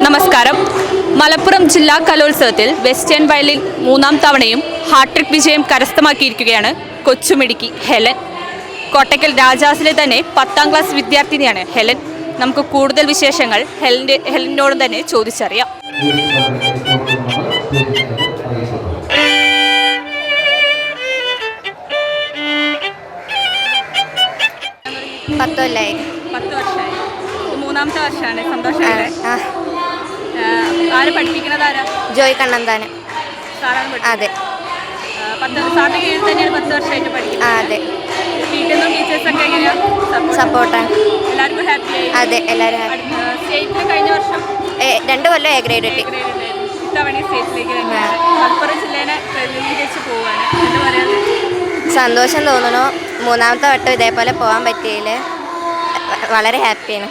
നമസ്കാരം. മലപ്പുറം ജില്ലാ കലോത്സവത്തിൽ വെസ്റ്റേൺ വയലിൻ 3ാം തവണയും ഹാട്രിക് വിജയം കരസ്ഥമാക്കിയിരിക്കുകയാണ് കൊച്ചുമിടുക്കി ഹെലൻ. കോട്ടയ്ക്കൽ രാജാസിലെ തന്നെ 10ാം ക്ലാസ് വിദ്യാർത്ഥിനിയാണ് ഹെലൻ. നമുക്ക് കൂടുതൽ വിശേഷങ്ങൾ ഹെലനോട് തന്നെ ചോദിച്ചറിയാം. വർഷമായി. 10 വർഷമായി. 3ാമത്തെ വർഷമാണ്. സന്തോഷമല്ലേ? ആര് പഠിപ്പിക്കുന്നത്? ആരാ? ജോയ് കണ്ണന്താനം. അതെ. സാറിന്റെ കീഴിൽ തന്നെയാണ് 10 വർഷമായിട്ട് പഠിക്കുന്നത്? അതെ. വീട്ടിൽ നിന്നും ടീച്ചേഴ്സൊക്കെ എങ്ങനെയാ സപ്പോർട്ടാണ്? എല്ലാവർക്കും ഹാപ്പിയായി? അതെ, എല്ലാവരും ഹാപ്പി. സ്റ്റേറ്റിൽ കഴിഞ്ഞ വർഷം 2 കൊല്ലം എ ഗ്രേഡ് കിട്ടി. ഇത്തവണ സ്റ്റേറ്റിലേക്ക് തന്നെയാണ്. മലപ്പുറം ജില്ലേനെ പ്രതിനിധീകരിച്ച് പോവുകയാണ്. എന്താ പറയുക? സന്തോഷം തോന്നുന്നു. 3ാമത്തെ വട്ടം ഇതേപോലെ പോകാൻ പറ്റിയതിൽ വളരെ ഹാപ്പിയാണ്.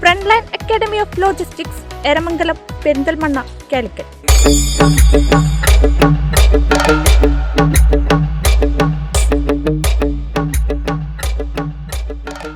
Frontline Academy of Logistics, Eramangalam, Perinthalmanna, Calicut.